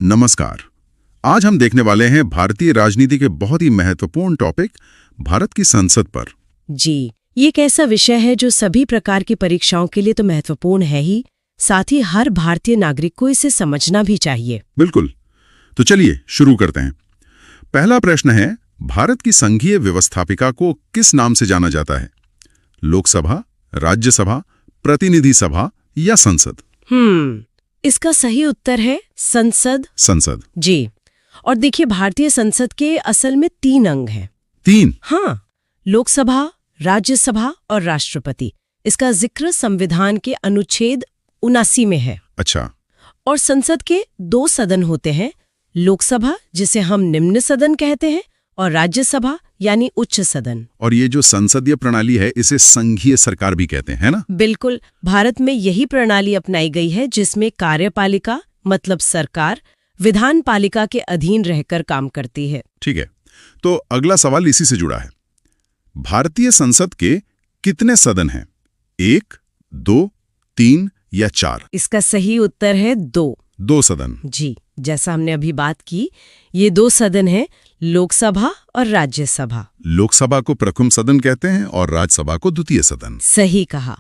नमस्कार। आज हम देखने वाले हैं भारतीय राजनीति के बहुत ही महत्वपूर्ण टॉपिक भारत की संसद पर। जी, ये एक ऐसा विषय है जो सभी प्रकार की परीक्षाओं के लिए तो महत्वपूर्ण है ही, साथ ही हर भारतीय नागरिक को इसे समझना भी चाहिए। बिल्कुल। तो चलिए शुरू करते हैं। पहला प्रश्न है, भारत की संघीय व्यवस्थापिका को किस नाम से जाना जाता है? लोकसभा, राज्यसभा, प्रतिनिधि सभा या संसद? इसका सही उत्तर है संसद। संसद। जी, और देखिए भारतीय संसद के असल में 3 अंग हैं। 3? हाँ, लोकसभा, राज्यसभा और राष्ट्रपति। इसका जिक्र संविधान के अनुच्छेद 79 में है। अच्छा। और संसद के 2 सदन होते हैं, लोकसभा जिसे हम निम्न सदन कहते हैं और राज्यसभा यानी उच्च सदन। और ये जो संसदीय प्रणाली है इसे संघीय सरकार भी कहते हैं, है ना? बिल्कुल, भारत में यही प्रणाली अपनाई गई है जिसमें कार्यपालिका मतलब सरकार विधान पालिका के अधीन रहकर काम करती है। ठीक है, तो अगला सवाल इसी से जुड़ा है। भारतीय संसद के कितने सदन हैं? 1, 2, 3 या 4? इसका सही उत्तर है 2। 2 सदन। जी, जैसा हमने अभी बात की, ये 2 सदन हैं, लोकसभा और राज्यसभा। लोकसभा को प्रथम सदन कहते हैं और राज्यसभा को द्वितीय सदन। सही कहा।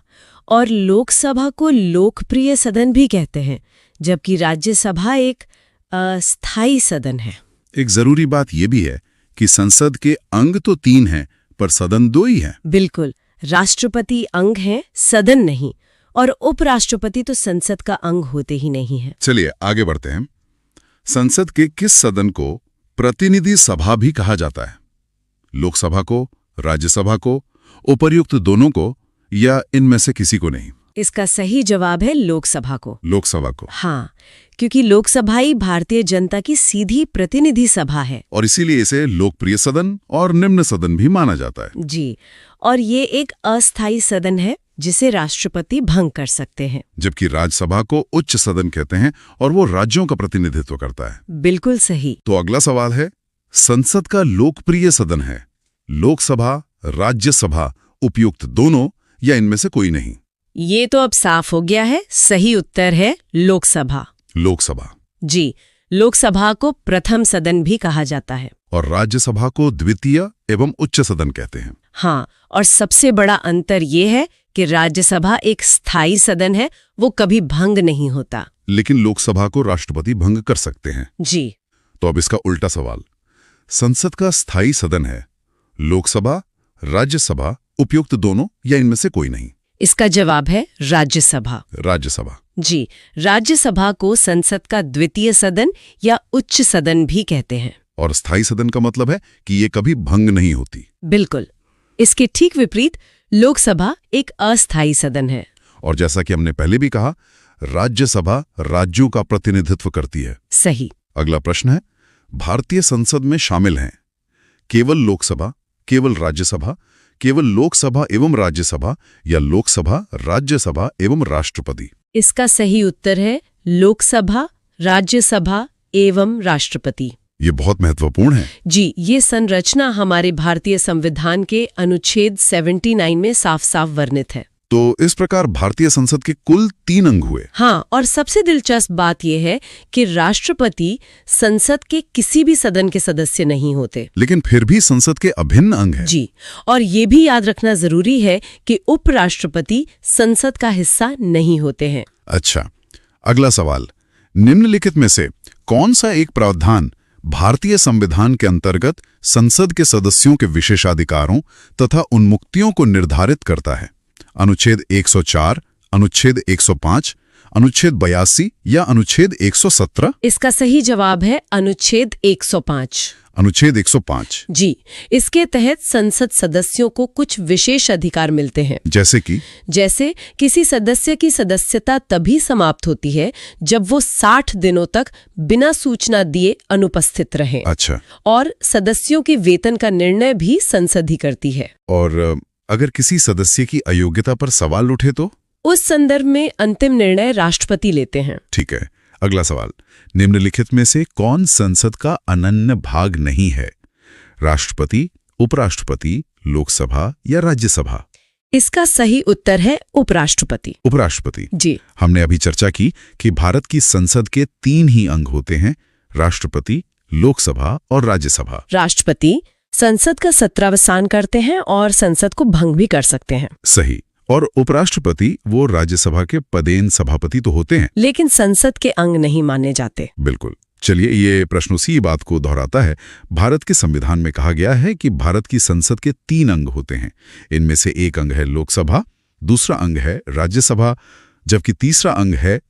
और लोकसभा को लोकप्रिय सदन भी कहते हैं, जबकि राज्यसभा एक अस्थायी सदन है। एक जरूरी बात यह भी है कि संसद के अंग तो 3 हैं, पर सदन 2 ही हैं। बिल्कुल, राष्ट्रपति अंग है, सदन नहीं, और उपराष्ट्रपति तो संसद का अंग होते ही नहीं है। चलिए आगे बढ़ते हैं। संसद के किस सदन को प्रतिनिधि सभा भी कहा जाता है? लोकसभा को, राज्यसभा को, उपर्युक्त दोनों को या इनमें से किसी को नहीं? इसका सही जवाब है लोकसभा को। लोकसभा को। हाँ, क्योंकि लोकसभा ही भारतीय जनता की सीधी प्रतिनिधि सभा है और इसीलिए इसे लोकप्रिय सदन और निम्न सदन भी माना जाता है। जी, और ये एक अस्थायी सदन है जिसे राष्ट्रपति भंग कर सकते हैं। जबकि राज्यसभा को उच्च सदन कहते हैं और वो राज्यों का प्रतिनिधित्व करता है। बिल्कुल सही। तो अगला सवाल है, संसद का लोकप्रिय सदन है लोकसभा, राज्यसभा, उपयुक्त दोनों या इनमें से कोई नहीं? ये तो अब साफ हो गया है, सही उत्तर है लोकसभा। लोकसभा। जी, लोकसभा को प्रथम सदन भी कहा जाता है और राज्यसभा को द्वितीय एवं उच्च सदन कहते हैं। हाँ, और सबसे बड़ा अंतर ये है कि राज्यसभा एक स्थायी सदन है, वो कभी भंग नहीं होता। लेकिन लोकसभा को राष्ट्रपति भंग कर सकते हैं। जी। तो अब इसका उल्टा सवाल, संसद का स्थायी सदन है लोकसभा, राज्यसभा, उपयुक्त दोनों या इनमें से कोई नहीं? इसका जवाब है राज्यसभा। राज्यसभा। जी, राज्यसभा को संसद का द्वितीय सदन या उच्च सदन भी कहते हैं। और स्थायी सदन का मतलब है कि ये कभी भंग नहीं होती। बिल्कुल, इसके ठीक विपरीत लोकसभा एक अस्थायी सदन है। और जैसा कि हमने पहले भी कहा, राज्यसभा राज्यों का प्रतिनिधित्व करती है। सही। अगला प्रश्न है, भारतीय संसद में शामिल हैं केवल लोकसभा, केवल राज्यसभा, केवल लोकसभा एवं राज्यसभा या लोकसभा, राज्यसभा एवं राष्ट्रपति? इसका सही उत्तर है लोकसभा, राज्यसभा एवं राष्ट्रपति। ये बहुत महत्वपूर्ण है। जी, ये संरचना हमारे भारतीय संविधान के अनुच्छेद 79 में साफ साफ वर्णित है। तो इस प्रकार भारतीय संसद के कुल 3 अंग हुए। हाँ, और सबसे दिलचस्प बात यह है कि राष्ट्रपति संसद के किसी भी सदन के सदस्य नहीं होते, लेकिन फिर भी संसद के अभिन्न अंग हैं। जी, और ये भी याद रखना जरूरी है कि उपराष्ट्रपति संसद का हिस्सा नहीं होते हैं। अच्छा, अगला सवाल, निम्नलिखित में से कौन सा एक प्रावधान भारतीय संविधान के अंतर्गत संसद के सदस्यों के विशेषाधिकारों तथा उन्मुक्तियों को निर्धारित करता है? अनुच्छेद 104, अनुच्छेद 105, अनुच्छेद 82 या अनुच्छेद 117? इसका सही जवाब है अनुच्छेद 105। अनुच्छेद 105। जी, इसके तहत संसद सदस्यों को कुछ विशेष अधिकार मिलते हैं। जैसे किसी सदस्य की सदस्यता तभी समाप्त होती है जब वो 60 दिनों तक बिना सूचना दिए अनुपस्थित रहे। अच्छा। और सदस्यों के वेतन का निर्णय भी संसद ही करती है। और अगर किसी सदस्य की अयोग्यता पर सवाल उठे तो? उस संदर्भ में अंतिम निर्णय राष्ट्रपति लेते हैं। ठीक है, अगला सवाल, निम्नलिखित में से कौन संसद का अनन्य भाग नहीं है? राष्ट्रपति, उपराष्ट्रपति, लोकसभा या राज्यसभा? इसका सही उत्तर है उपराष्ट्रपति। उपराष्ट्रपति। जी। हमने अभी चर्चा की कि भारत की संसद के 3 ही अंग होते हैं, राष्ट्रपति, लोकसभा और राज्यसभा। राष्ट्रपति संसद का सत्रावसान करते हैं और संसद को भंग भी कर सकते हैं। सही। और उपराष्ट्रपति वो राज्यसभा के पदेन सभापति तो होते हैं, लेकिन संसद के अंग नहीं माने जाते। बिल्कुल। चलिए, ये प्रश्न उसी बात को दोहराता है। भारत के संविधान में कहा गया है कि भारत की संसद के 3 अंग होते हैं। इनमें से एक अंग है लोकसभा, दूसरा अंग है राज्यसभा, जबकि तीसरा अंग है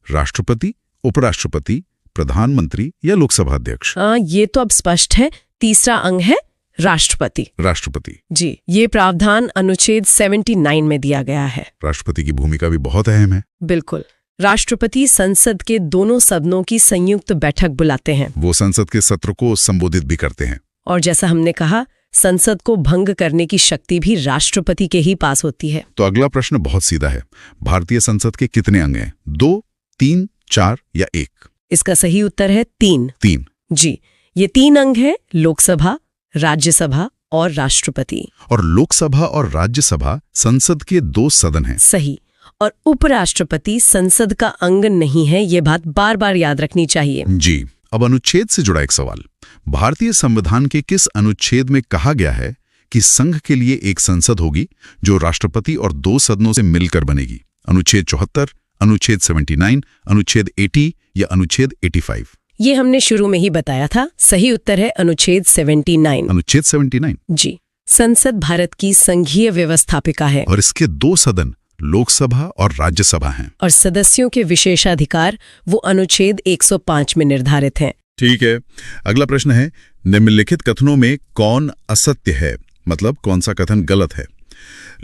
राष्ट्रपति, उपराष्ट्रपति, प्रधानमंत्री या लोकसभा अध्यक्ष। ये तो अब स्पष्ट है। तीसरा अंग है राष्ट्रपति। राष्ट्रपति जी, ये प्रावधान अनुच्छेद 79 में दिया गया है। राष्ट्रपति की भूमिका भी बहुत अहम है। बिल्कुल। राष्ट्रपति संसद के दोनों सदनों की संयुक्त बैठक बुलाते हैं। वो संसद के सत्र को संबोधित भी करते हैं। और जैसा हमने कहा, संसद को भंग करने की शक्ति भी राष्ट्रपति के ही पास होती है। तो अगला प्रश्न बहुत सीधा है। भारतीय संसद के कितने अंग हैं? 2, 3, 4 या 1? इसका सही उत्तर है 3। 3। जी, ये 3 अंग हैं: लोकसभा, राज्यसभा और राष्ट्रपति। और लोकसभा और राज्यसभा संसद के 2 सदन हैं। सही। और उपराष्ट्रपति संसद का अंग नहीं है, ये बात बार बार याद रखनी चाहिए। जी। अब अनुच्छेद से जुड़ा एक सवाल। भारतीय संविधान के किस अनुच्छेद में कहा गया है कि संघ के लिए एक संसद होगी जो राष्ट्रपति और 2 सदनों से मिलकर बनेगी? अनुच्छेद 74, अनुच्छेद 79, अनुच्छेद 80 या अनुच्छेद 85? ये हमने शुरू में ही बताया था। सही उत्तर है अनुच्छेद 79। अनुच्छेद 79। जी। संसद भारत की संघीय व्यवस्थापिका है और इसके 2 सदन लोकसभा और राज्यसभा हैं। और सदस्यों के विशेषाधिकार वो अनुच्छेद 105 में निर्धारित हैं। ठीक है। अगला प्रश्न है, निम्नलिखित कथनों में कौन असत्य है? मतलब कौन सा कथन गलत है?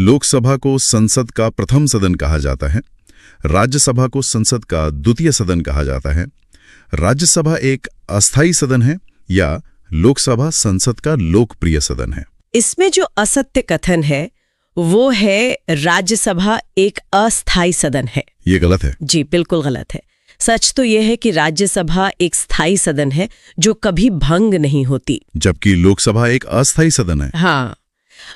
लोकसभा को संसद का प्रथम सदन कहा जाता है, राज्यसभा को संसद का द्वितीय सदन कहा जाता है, राज्यसभा एक अस्थायी सदन है, या लोकसभा संसद का लोकप्रिय सदन है? इसमें जो असत्य कथन है वो है राज्यसभा एक अस्थायी सदन है। ये गलत है। जी, बिल्कुल गलत है। सच तो यह है कि राज्यसभा एक स्थायी सदन है जो कभी भंग नहीं होती, जबकि लोकसभा एक अस्थायी सदन है। हाँ,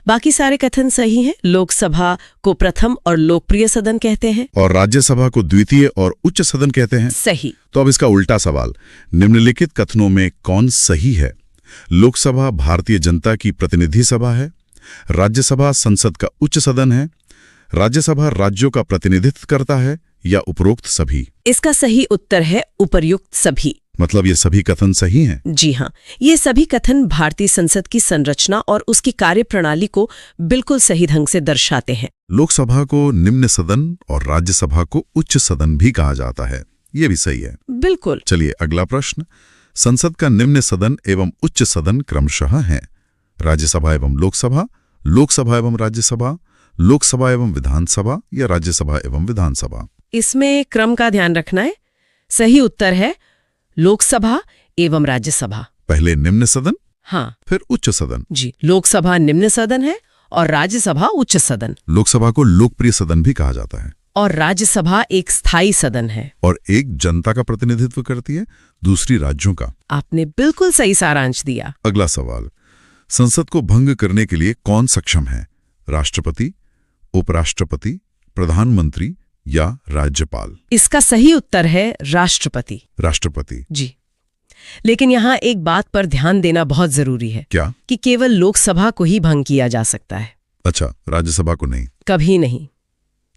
बाकी सारे कथन सही हैं। लोकसभा को प्रथम और लोकप्रिय सदन कहते हैं और राज्यसभा को द्वितीय और उच्च सदन कहते हैं। सही। तो अब इसका उल्टा सवाल, निम्नलिखित कथनों में कौन सही है? लोकसभा भारतीय जनता की प्रतिनिधि सभा है, राज्यसभा संसद का उच्च सदन है, राज्यसभा राज्यों का प्रतिनिधित्व करता है, या उपरोक्त सभी? इसका सही उत्तर है उपर्युक्त सभी। मतलब ये सभी कथन सही हैं? जी हाँ, ये सभी कथन भारतीय संसद की संरचना और उसकी कार्यप्रणाली को बिल्कुल सही ढंग से दर्शाते हैं। लोकसभा को निम्न सदन और राज्यसभा को उच्च सदन भी कहा जाता है। ये भी सही है। बिल्कुल। चलिए अगला प्रश्न। संसद का निम्न सदन एवं उच्च सदन क्रमशः हैं राज्यसभा एवं लोकसभा, लोकसभा एवं राज्यसभा, लोकसभा एवं विधानसभा, या राज्यसभा एवं विधानसभा? इसमें क्रम का ध्यान रखना है। सही उत्तर है लोकसभा एवं राज्यसभा। पहले निम्न सदन, हाँ, फिर उच्च सदन। जी, लोकसभा निम्न सदन है और राज्यसभा उच्च सदन। लोकसभा को लोकप्रिय सदन भी कहा जाता है। और राज्यसभा एक स्थायी सदन है और एक जनता का प्रतिनिधित्व करती है, दूसरी राज्यों का। आपने बिल्कुल सही सारांश दिया। अगला सवाल, संसद को भंग करने के लिए कौन सक्षम है? राष्ट्रपति, उपराष्ट्रपति, प्रधानमंत्री या राज्यपाल? इसका सही उत्तर है राष्ट्रपति। राष्ट्रपति। जी, लेकिन यहाँ एक बात पर ध्यान देना बहुत जरूरी है। क्या? कि केवल लोकसभा को ही भंग किया जा सकता है। अच्छा, राज्यसभा को नहीं? कभी नहीं,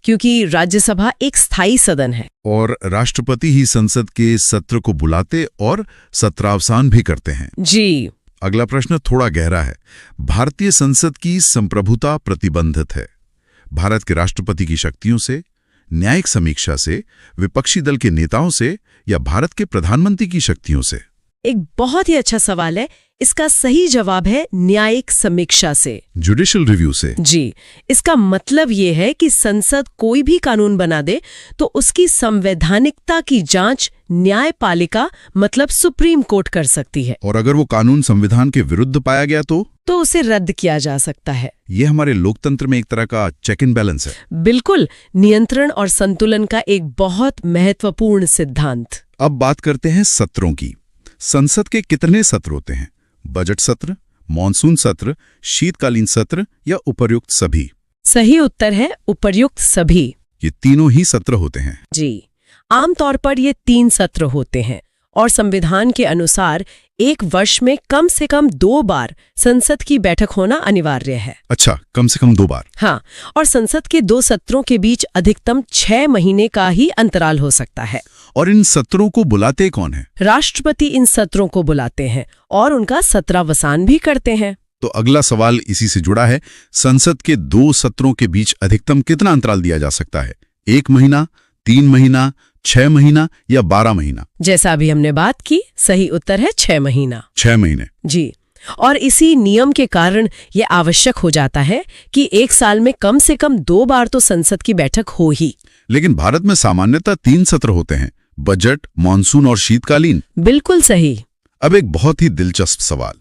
क्योंकि राज्यसभा एक स्थायी सदन है और राष्ट्रपति ही संसद के सत्र को बुलाते और सत्रावसान भी करते हैं। जी। अगला प्रश्न थोड़ा गहरा है। भारतीय संसद की संप्रभुता प्रतिबंधित है। भारत के राष्ट्रपति की शक्तियों से, न्यायिक समीक्षा से, विपक्षी दल के नेताओं से, या भारत के प्रधानमंत्री की शक्तियों से? एक बहुत ही अच्छा सवाल है। इसका सही जवाब है न्यायिक समीक्षा से, जुडिशियल रिव्यू से। जी। इसका मतलब ये है कि संसद कोई भी कानून बना दे तो उसकी संवैधानिकता की जांच न्यायपालिका मतलब सुप्रीम कोर्ट कर सकती है। और अगर वो कानून संविधान के विरुद्ध पाया गया तो उसे रद्द किया जा सकता है। ये हमारे लोकतंत्र में एक तरह का चेक एंड बैलेंस है। बिल्कुल, नियंत्रण और संतुलन का एक बहुत महत्वपूर्ण सिद्धांत। अब बात करते हैं सत्रों की। संसद के कितने सत्र होते हैं? बजट सत्र, मॉनसून सत्र, शीतकालीन सत्र, या उपर्युक्त सभी? सही उत्तर है उपर्युक्त सभी। ये तीनों ही सत्र होते हैं। जी, आमतौर पर ये 3 सत्र होते हैं और संविधान के अनुसार एक वर्ष में कम से कम 2 बार संसद की बैठक होना अनिवार्य है। अच्छा, कम से कम 2 बार। हाँ, और संसद के 2 सत्रों के बीच अधिकतम 6 महीने का ही अंतराल हो सकता है। और इन सत्रों को बुलाते कौन है? राष्ट्रपति इन सत्रों को बुलाते हैं और उनका सत्रावसान भी करते हैं। तो अगला सवाल इसी से जुड़ा है। संसद के 2 सत्रों के बीच अधिकतम कितना अंतराल दिया जा सकता है? 1 महीना, 3 महीना, 6 महीना या 12 महीना? जैसा अभी हमने बात की, सही उत्तर है 6 महीना। 6 महीने। जी, और इसी नियम के कारण यह आवश्यक हो जाता है कि एक साल में कम से कम 2 बार तो संसद की बैठक हो ही। लेकिन भारत में सामान्यतः 3 सत्र होते हैं, बजट, मानसून और शीतकालीन। बिल्कुल सही। अब एक बहुत ही दिलचस्प सवाल,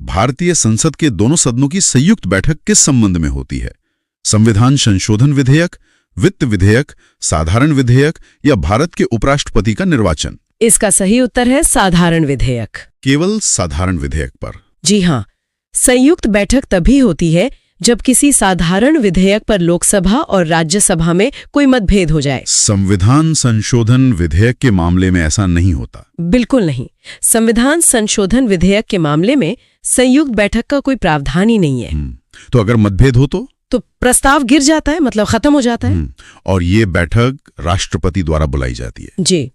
भारतीय संसद के दोनों सदनों की संयुक्त बैठक किस संबंध में होती है? संविधान संशोधन विधेयक, वित्त विधेयक, साधारण विधेयक या भारत के उपराष्ट्रपति का निर्वाचन? इसका सही उत्तर है साधारण विधेयक। केवल साधारण विधेयक पर? जी हाँ, संयुक्त बैठक तभी होती है जब किसी साधारण विधेयक पर लोकसभा और राज्यसभा में कोई मतभेद हो जाए। संविधान संशोधन विधेयक के मामले में ऐसा नहीं होता? बिल्कुल नहीं। संविधान संशोधन विधेयक के मामले में संयुक्त बैठक का कोई प्रावधान ही नहीं है। तो अगर मतभेद हो तो प्रस्ताव गिर जाता है, मतलब खत्म हो जाता है। और ये बैठक राष्ट्रपति द्वारा बुलाई जाती है। जी।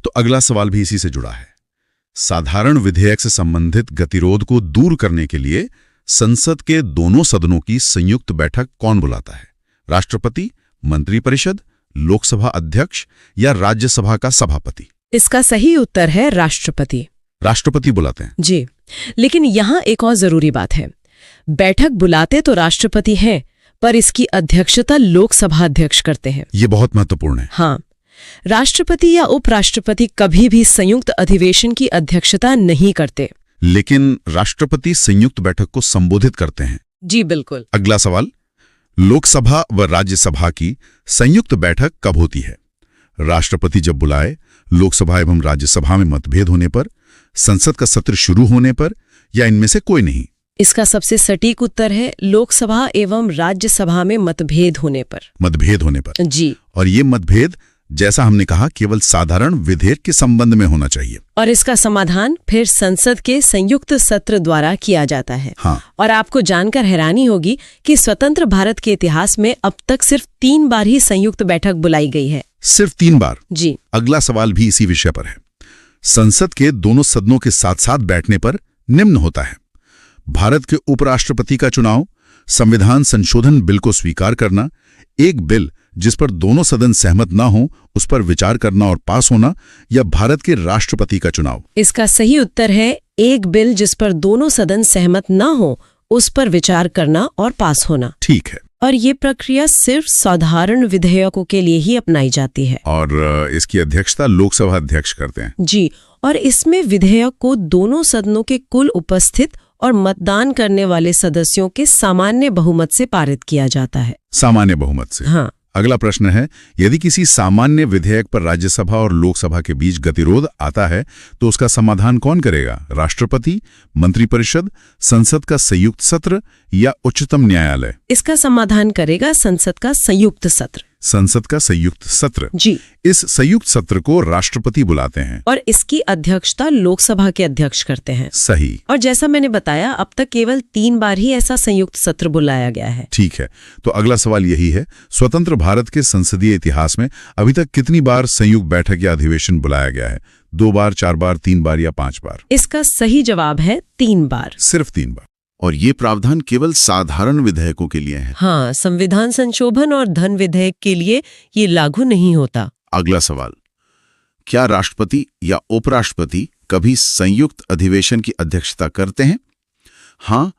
तो अगला सवाल भी इसी से जुड़ा है। साधारण विधेयक से संबंधित गतिरोध को दूर करने के लिए संसद के दोनों सदनों की संयुक्त बैठक कौन बुलाता है? राष्ट्रपति, मंत्रिपरिषद, लोकसभा अध्यक्ष या राज्यसभा का सभापति? इसका सही उत्तर है राष्ट्रपति। राष्ट्रपति बुलाते हैं? जी, लेकिन यहाँ एक और जरूरी बात है। बैठक बुलाते तो राष्ट्रपति हैं, पर इसकी अध्यक्षता लोकसभा अध्यक्ष करते हैं। ये बहुत महत्वपूर्ण है। हाँ, राष्ट्रपति या उपराष्ट्रपति कभी भी संयुक्त अधिवेशन की अध्यक्षता नहीं करते। लेकिन राष्ट्रपति संयुक्त बैठक को संबोधित करते हैं। जी बिल्कुल। अगला सवाल, लोकसभा व राज्यसभा की संयुक्त बैठक कब होती है? राष्ट्रपति जब बुलाए, लोकसभा एवं राज्यसभा में मतभेद होने पर, संसद का सत्र शुरू होने पर या इनमें से कोई नहीं? इसका सबसे सटीक उत्तर है लोकसभा एवं राज्यसभा में मतभेद होने पर। मतभेद होने पर? जी। और ये मतभेद, जैसा हमने कहा, केवल साधारण विधेयक के संबंध में होना चाहिए। और इसका समाधान फिर संसद के संयुक्त सत्र द्वारा किया जाता है। हाँ। और आपको जानकर हैरानी होगी कि स्वतंत्र भारत के इतिहास में अब तक सिर्फ 3 बार ही संयुक्त बैठक बुलाई गई है। सिर्फ 3 बार? जी। अगला सवाल भी इसी विषय पर है। संसद के दोनों सदनों के साथ साथ बैठने पर निम्न होता है: भारत के उपराष्ट्रपति का चुनाव, संविधान संशोधन बिल को स्वीकार करना, एक बिल जिस पर दोनों सदन सहमत ना हो उस पर विचार करना और पास होना, या भारत के राष्ट्रपति का चुनाव? इसका सही उत्तर है एक बिल जिस पर दोनों सदन सहमत ना हो उस पर विचार करना और पास होना। ठीक है। और ये प्रक्रिया सिर्फ साधारण विधेयकों के लिए ही अपनाई जाती है। और इसकी अध्यक्षता लोकसभा अध्यक्ष करते हैं? जी, और इसमें विधेयक को दोनों सदनों के कुल उपस्थित और मतदान करने वाले सदस्यों के सामान्य बहुमत से पारित किया जाता है। सामान्य बहुमत से? हाँ। अगला प्रश्न है, यदि किसी सामान्य विधेयक पर राज्यसभा और लोकसभा के बीच गतिरोध आता है तो उसका समाधान कौन करेगा? राष्ट्रपति, मंत्रिपरिषद, संसद का संयुक्त सत्र या उच्चतम न्यायालय? इसका समाधान करेगा संसद का संयुक्त सत्र। संसद का संयुक्त सत्र? जी। इस संयुक्त सत्र को राष्ट्रपति बुलाते हैं और इसकी अध्यक्षता लोकसभा के अध्यक्ष करते हैं। सही। और जैसा मैंने बताया, अब तक केवल 3 बार ही ऐसा संयुक्त सत्र बुलाया गया है। ठीक है, तो अगला सवाल यही है, स्वतंत्र भारत के संसदीय इतिहास में अभी तक कितनी बार संयुक्त बैठक या अधिवेशन बुलाया गया है? 2 बार, 4 बार, 3 बार या 5 बार? इसका सही जवाब है 3 बार। सिर्फ 3 बार? और ये प्रावधान केवल साधारण विधेयकों के लिए है? हाँ, संविधान संशोधन और धन विधेयक के लिए ये लागू नहीं होता। अगला सवाल, क्या राष्ट्रपति या उपराष्ट्रपति कभी संयुक्त अधिवेशन की अध्यक्षता करते हैं? हाँ,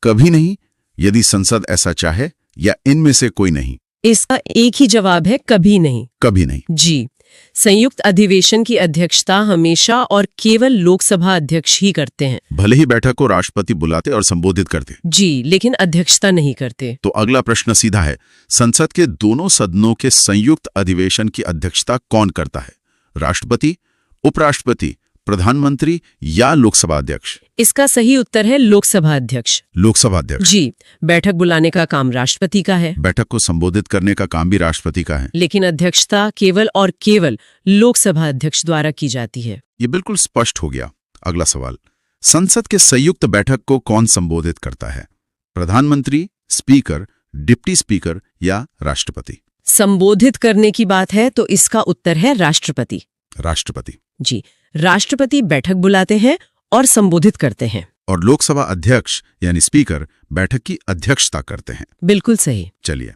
कभी नहीं, यदि संसद ऐसा चाहे, या इनमें से कोई नहीं? इसका एक ही जवाब है, कभी नहीं। कभी नहीं? जी, संयुक्त अधिवेशन की अध्यक्षता हमेशा और केवल लोकसभा अध्यक्ष ही करते हैं। भले ही बैठक को राष्ट्रपति बुलाते और संबोधित करते। जी, लेकिन अध्यक्षता नहीं करते। तो अगला प्रश्न सीधा है, संसद के दोनों सदनों के संयुक्त अधिवेशन की अध्यक्षता कौन करता है? राष्ट्रपति, उपराष्ट्रपति, प्रधानमंत्री या लोकसभा अध्यक्ष? इसका सही उत्तर है लोकसभा अध्यक्ष। लोकसभा अध्यक्ष जी, बैठक बुलाने का काम राष्ट्रपति का है। बैठक को संबोधित करने का काम भी राष्ट्रपति का है, लेकिन अध्यक्षता केवल और केवल लोकसभा अध्यक्ष द्वारा की जाती है। ये बिल्कुल स्पष्ट हो गया। अगला सवाल, संसद के संयुक्त बैठक को कौन संबोधित करता है? प्रधानमंत्री, स्पीकर, डिप्टी स्पीकर या राष्ट्रपति? संबोधित करने की बात है तो इसका उत्तर है राष्ट्रपति। राष्ट्रपति। जी, राष्ट्रपति बैठक बुलाते हैं और संबोधित करते हैं। और लोकसभा अध्यक्ष यानी स्पीकर बैठक की अध्यक्षता करते हैं। बिल्कुल सही। चलिए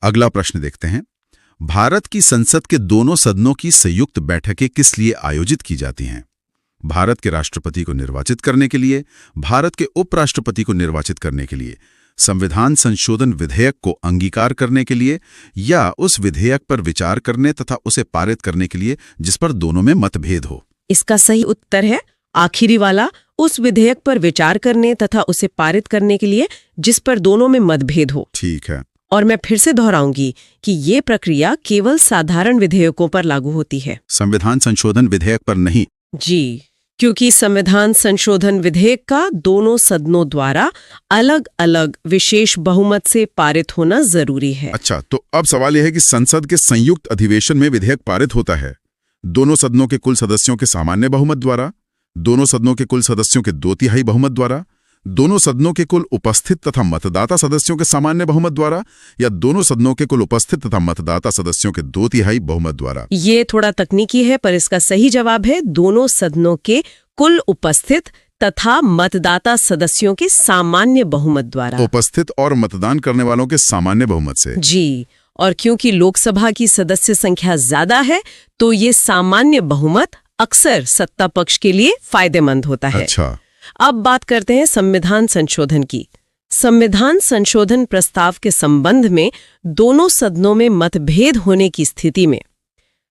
अगला प्रश्न देखते हैं। भारत की संसद के दोनों सदनों की संयुक्त बैठकें किस लिए आयोजित की जाती हैं? भारत के राष्ट्रपति को निर्वाचित करने के लिए, भारत के उपराष्ट्रपति को निर्वाचित करने के लिए, संविधान संशोधन विधेयक को अंगीकार करने के लिए या उस विधेयक पर विचार करने तथा उसे पारित करने के लिए जिस पर दोनों में मतभेद हो? इसका सही उत्तर है आखिरी वाला, उस विधेयक पर विचार करने तथा उसे पारित करने के लिए जिस पर दोनों में मतभेद हो। ठीक है। और मैं फिर से दोहराऊंगी कि ये प्रक्रिया केवल साधारण विधेयकों पर लागू होती है, संविधान संशोधन विधेयक पर नहीं। जी, क्योंकि संविधान संशोधन विधेयक का दोनों सदनों द्वारा अलग अलग विशेष बहुमत से पारित होना जरूरी है। अच्छा, तो अब सवाल यह है कि संसद के संयुक्त अधिवेशन में विधेयक पारित होता है दोनों सदनों के कुल सदस्यों के सामान्य बहुमत द्वारा, दोनों सदनों के कुल सदस्यों के 2/3 बहुमत द्वारा, दोनों सदनों के कुल उपस्थित तथा मतदाता सदस्यों के सामान्य बहुमत द्वारा, या दोनों सदनों के कुल उपस्थित तथा मतदाता सदस्यों के 2/3 बहुमत द्वारा? ये थोड़ा तकनीकी है, पर इसका सही जवाब है दोनों सदनों के कुल उपस्थित तथा मतदाता सदस्यों के सामान्य बहुमत द्वारा। उपस्थित और मतदान करने वालों के सामान्य बहुमत से। जी, और क्योंकि लोकसभा की सदस्य संख्या ज्यादा है तो ये सामान्य बहुमत अक्सर सत्ता पक्ष के लिए फायदेमंद होता है। अच्छा, अब बात करते हैं संविधान संशोधन की। संविधान संशोधन प्रस्ताव के संबंध में दोनों सदनों में मतभेद होने की स्थिति में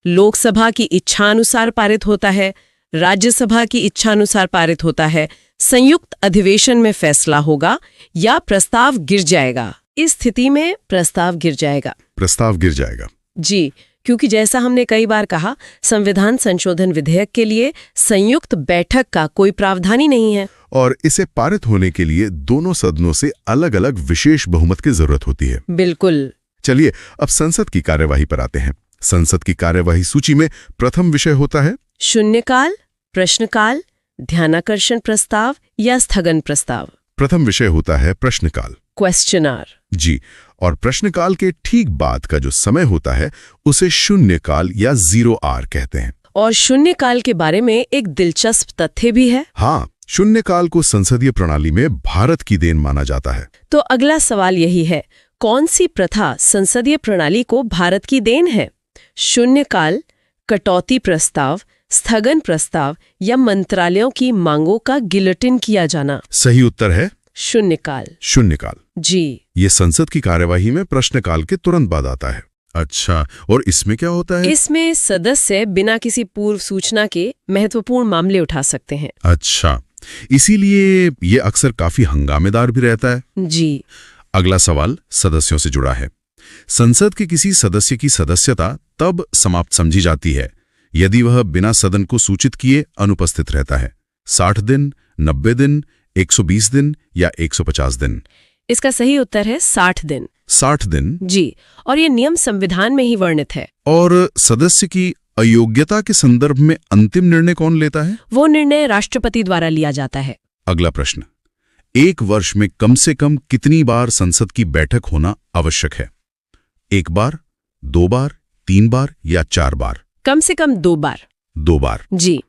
लोकसभा की इच्छानुसार पारित होता है, राज्यसभा की इच्छानुसार पारित होता है, संयुक्त अधिवेशन में फैसला होगा या प्रस्ताव गिर जाएगा। इस स्थिति में प्रस्ताव गिर जाएगा। प्रस्ताव गिर जाएगा। जी, क्योंकि जैसा हमने कई बार कहा, संविधान संशोधन विधेयक के लिए संयुक्त बैठक का कोई प्रावधान ही नहीं है और इसे पारित होने के लिए दोनों सदनों से अलग अलग विशेष बहुमत की जरूरत होती है। बिल्कुल। चलिए अब संसद की कार्यवाही पर आते हैं। संसद की कार्यवाही सूची में प्रथम विषय होता है शून्यकाल, प्रश्नकाल, ध्यानाकर्षण प्रस्ताव या स्थगन प्रस्ताव। प्रथम विषय होता है प्रश्नकाल, क्वेश्चन आवर। जी, और प्रश्नकाल के ठीक बाद का जो समय होता है उसे शून्यकाल या 0R कहते हैं। और शून्यकाल के बारे में एक दिलचस्प तथ्य भी है। हाँ, शून्यकाल को संसदीय प्रणाली में भारत की देन माना जाता है। तो अगला सवाल यही है, कौन सी प्रथा संसदीय प्रणाली को भारत की देन है? शून्यकाल, कटौती प्रस्ताव, स्थगन प्रस्ताव या मंत्रालयों की मांगों का गिलोटिन किया जाना? सही उत्तर है शून्यकाल। शून्यकाल। जी, ये संसद की कार्यवाही में प्रश्नकाल के तुरंत बाद आता है। अच्छा, और इसमें क्या होता है? इसमें सदस्य बिना किसी पूर्व सूचना के महत्वपूर्ण मामले उठा सकते हैं। अच्छा, इसीलिए ये अक्सर काफी हंगामेदार भी रहता है। जी। अगला सवाल सदस्यों से जुड़ा है। संसद के किसी सदस्य की सदस्यता तब समाप्त समझी जाती है यदि वह बिना सदन को सूचित किए अनुपस्थित रहता है। 60 दिन, 90 दिन, 120 दिन या 150 दिन? इसका सही उत्तर है 60 दिन। 60 दिन? जी, और ये नियम संविधान में ही वर्णित है। और सदस्य की अयोग्यता के संदर्भ में अंतिम निर्णय कौन लेता है? वो निर्णय राष्ट्रपति द्वारा लिया जाता है। अगला प्रश्न, एक वर्ष में कम से कम कितनी बार संसद की बैठक होना आवश्यक है? 1 बार, 2 बार, 3 बार या 4 बार? कम से कम 2 बार। 2 बार। जी,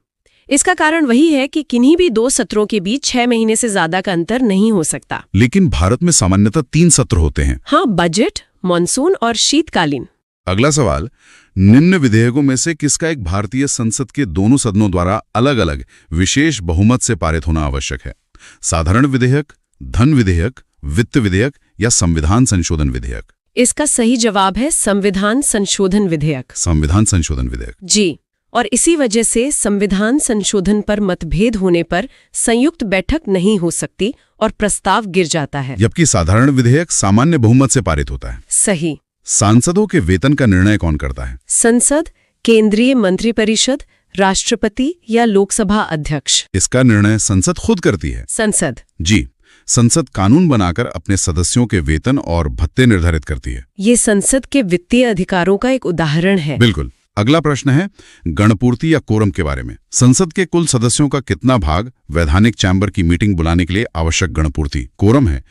इसका कारण वही है कि किन्हीं भी 2 सत्रों के बीच 6 महीने से ज्यादा का अंतर नहीं हो सकता। लेकिन भारत में सामान्यतः 3 सत्र होते हैं। हाँ, बजट, मानसून और शीतकालीन। अगला सवाल, निम्न विधेयकों में से किसका एक भारतीय संसद के दोनों सदनों द्वारा अलग अलग विशेष बहुमत से पारित होना आवश्यक है? साधारण विधेयक, धन विधेयक, वित्त विधेयक या संविधान संशोधन विधेयक? इसका सही जवाब है संविधान संशोधन विधेयक। संविधान संशोधन विधेयक। जी, और इसी वजह से संविधान संशोधन पर मतभेद होने पर संयुक्त बैठक नहीं हो सकती और प्रस्ताव गिर जाता है। जबकि साधारण विधेयक सामान्य बहुमत से पारित होता है। सही। सांसदों के वेतन का निर्णय कौन करता है? संसद, केंद्रीय मंत्रिपरिषद, राष्ट्रपति या लोकसभा अध्यक्ष? इसका निर्णय संसद खुद करती है। संसद? जी, संसद कानून बनाकर अपने सदस्यों के वेतन और भत्ते निर्धारित करती है। ये संसद के वित्तीय अधिकारों का एक उदाहरण है। बिल्कुल। अगला प्रश्न है गणपूर्ति या कोरम के बारे में। संसद के कुल सदस्यों का कितना भाग वैधानिक चैम्बर की मीटिंग बुलाने के लिए आवश्यक गणपूर्ति? कोरम है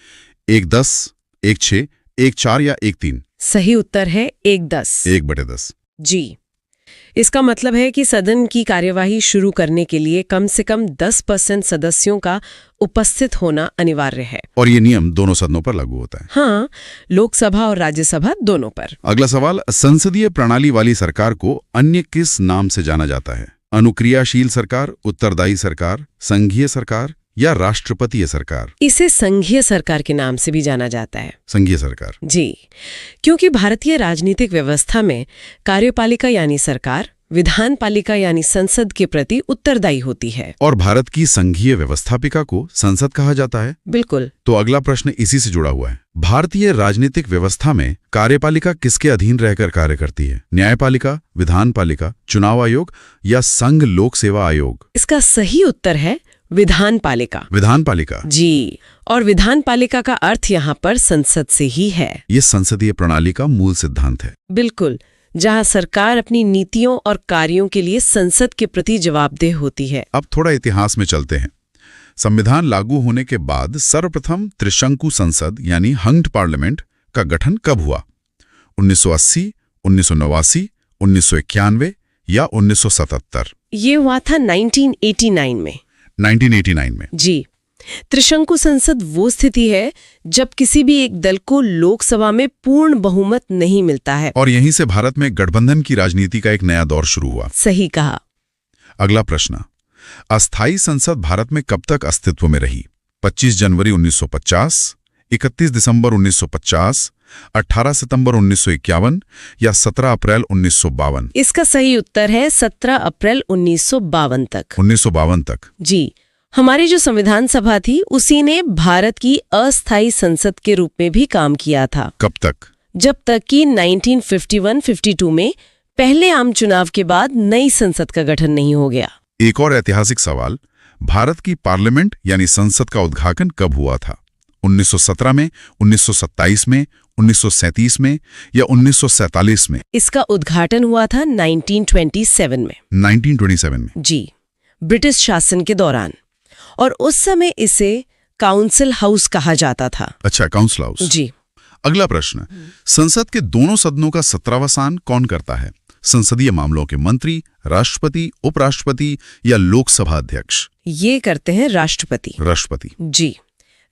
1/10, 1/6, 1/4 या 1/3? सही उत्तर है 1/10। 1/10। जी, इसका मतलब है कि सदन की कार्यवाही शुरू करने के लिए कम से कम 10% सदस्यों का उपस्थित होना अनिवार्य है। और ये नियम दोनों सदनों पर लागू होता है। हाँ, लोकसभा और राज्यसभा दोनों पर। अगला सवाल, संसदीय प्रणाली वाली सरकार को अन्य किस नाम से जाना जाता है? अनुक्रियाशील सरकार, उत्तरदायी सरकार, संघीय सरकार या राष्ट्रपतीय सरकार? इसे संघीय सरकार के नाम से भी जाना जाता है। संघीय सरकार। जी, क्योंकि भारतीय राजनीतिक व्यवस्था में कार्यपालिका यानी सरकार विधान पालिका यानी संसद के प्रति उत्तरदायी होती है। और भारत की संघीय व्यवस्थापिका को संसद कहा जाता है। बिल्कुल। तो अगला प्रश्न इसी से जुड़ा हुआ है। भारतीय राजनीतिक व्यवस्था में कार्यपालिका किसके अधीन रहकर कार्य करती है? न्यायपालिका, विधान पालिका, चुनाव आयोग या संघ लोक सेवा आयोग? इसका सही उत्तर है विधान पालिका। विधान पालिका। जी, और विधान पालिका का अर्थ यहाँ पर संसद से ही है। ये संसदीय प्रणाली का मूल सिद्धांत है। बिल्कुल, जहाँ सरकार अपनी नीतियों और कार्यों के लिए संसद के प्रति जवाबदेह होती है। अब थोड़ा इतिहास में चलते हैं। संविधान लागू होने के बाद सर्वप्रथम त्रिशंकु संसद यानी हंग्ड पार्लियामेंट का गठन कब हुआ? 1980, 1989, 1991 या 1977? ये हुआ था 1989 में। 1989 में। जी, त्रिशंकु संसद वो स्थिति है जब किसी भी एक दल को लोकसभा में पूर्ण बहुमत नहीं मिलता है। और यहीं से भारत में गठबंधन की राजनीति का एक नया दौर शुरू हुआ। सही कहा। अगला प्रश्न, अस्थायी संसद भारत में कब तक अस्तित्व में रही? 25 जनवरी 1950, 31 दिसंबर 1950, 18 सितंबर 1951 या 17 अप्रैल 1952? इसका सही उत्तर है 17 अप्रैल 1952 तक। 1952 तक। जी, हमारी जो संविधान सभा थी उसी ने भारत की अस्थायी संसद के रूप में भी काम किया था। कब तक? जब तक कि 1951-52 में पहले आम चुनाव के बाद नई संसद का गठन नहीं हो गया। एक और ऐतिहासिक सवाल, भारत की पार्लियामेंट यानी संसद का उद्घाटन कब हुआ था? 1917 में, 1927 में, 1937 में या 1947 में? इसका उद्घाटन हुआ था 1927 में। 1927 में। जी, ब्रिटिश शासन के दौरान। और उस समय इसे काउंसिल हाउस कहा जाता था। अच्छा, काउंसिल हाउस। जी। अगला प्रश्न, संसद के दोनों सदनों का 17वां कौन करता है? संसदीय मामलों के मंत्री, राष्ट्रपति, उपराष्ट्रपति या लोकसभा अध्यक्ष? ये करते हैं राष्ट्रपति। राष्ट्रपति। जी,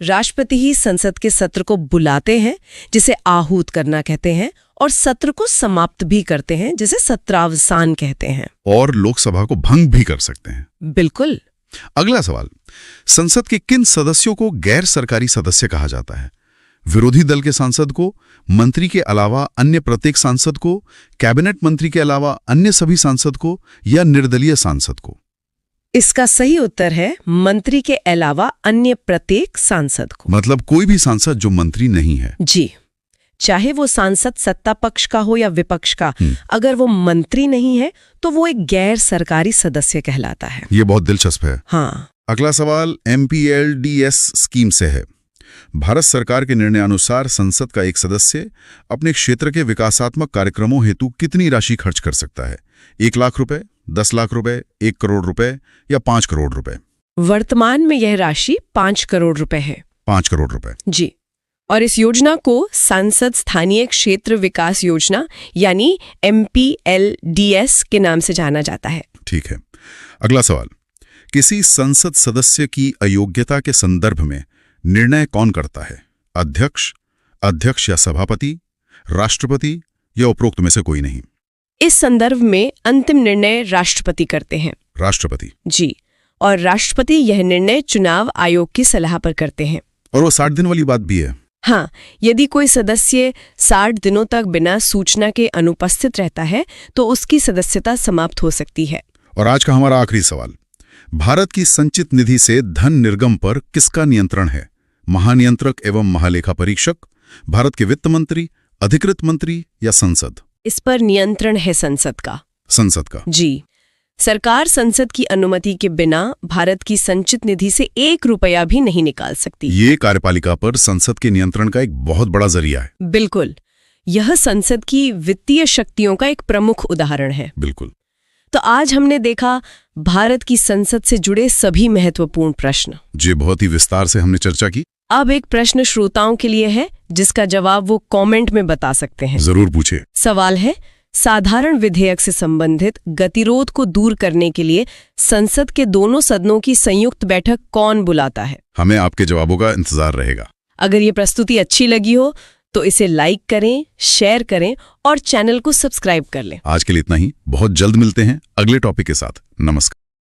राष्ट्रपति ही संसद के सत्र को बुलाते हैं, जिसे आहूत करना कहते हैं, और सत्र को समाप्त भी करते हैं, जिसे सत्रावसान कहते हैं। और लोकसभा को भंग भी कर सकते हैं। बिल्कुल। अगला सवाल, संसद के किन सदस्यों को गैर सरकारी सदस्य कहा जाता है? विरोधी दल के सांसद को, मंत्री के अलावा अन्य प्रत्येक सांसद को, कैबिनेट मंत्री के अलावा अन्य सभी सांसद को या निर्दलीय सांसद को? इसका सही उत्तर है मंत्री के अलावा अन्य प्रत्येक सांसद को। मतलब कोई भी सांसद जो मंत्री नहीं है। जी, चाहे वो सांसद सत्ता पक्ष का हो या विपक्ष का, अगर वो मंत्री नहीं है तो वो एक गैर सरकारी सदस्य कहलाता है। ये बहुत दिलचस्प है। हाँ। अगला सवाल MPLDS स्कीम से है। भारत सरकार के निर्णय अनुसार संसद का एक सदस्य अपने क्षेत्र के विकासात्मक कार्यक्रमों हेतु कितनी राशि खर्च कर सकता है? 1 लाख रुपए, 10 लाख रुपए, 1 करोड़ रुपए या 5 करोड़ रुपए? वर्तमान में यह राशि 5 करोड़ रुपए है। 5 करोड़ रुपए। जी, और इस योजना को सांसद स्थानीय क्षेत्र विकास योजना यानी MPLDS के नाम से जाना जाता है। ठीक है। अगला सवाल, किसी संसद सदस्य की अयोग्यता के संदर्भ में निर्णय कौन करता है? अध्यक्ष, अध्यक्ष या सभापति, राष्ट्रपति या उपरोक्त में से कोई नहीं? इस संदर्भ में अंतिम निर्णय राष्ट्रपति करते हैं। राष्ट्रपति। जी, और राष्ट्रपति यह निर्णय चुनाव आयोग की सलाह पर करते हैं। और वो 60 दिन वाली बात भी है। हाँ, यदि कोई सदस्य 60 दिनों तक बिना सूचना के अनुपस्थित रहता है तो उसकी सदस्यता समाप्त हो सकती है। और आज का हमारा आखिरी सवाल, भारत की संचित निधि से धन निर्गम पर किसका नियंत्रण है? महानियंत्रक एवं महालेखा परीक्षक, भारत के वित्त मंत्री, अधिकृत मंत्री या संसद? इस पर नियंत्रण है संसद का। संसद का। जी, सरकार संसद की अनुमति के बिना भारत की संचित निधि से 1 रुपया भी नहीं निकाल सकती। ये कार्यपालिका पर संसद के नियंत्रण का एक बहुत बड़ा जरिया है। बिल्कुल, यह संसद की वित्तीय शक्तियों का एक प्रमुख उदाहरण है। बिल्कुल। तो आज हमने देखा भारत की संसद से जुड़े सभी महत्वपूर्ण प्रश्न। जी, बहुत ही विस्तार से हमने चर्चा की। अब एक प्रश्न श्रोताओं के लिए है जिसका जवाब वो कमेंट में बता सकते हैं। जरूर पूछिए। सवाल है, साधारण विधेयक से संबंधित गतिरोध को दूर करने के लिए संसद के दोनों सदनों की संयुक्त बैठक कौन बुलाता है? हमें आपके जवाबों का इंतजार रहेगा। अगर ये प्रस्तुति अच्छी लगी हो तो इसे लाइक करें, शेयर करें और चैनल को सब्सक्राइब कर लें। आज के लिए इतना ही। बहुत जल्द मिलते हैं अगले टॉपिक के साथ। नमस्कार।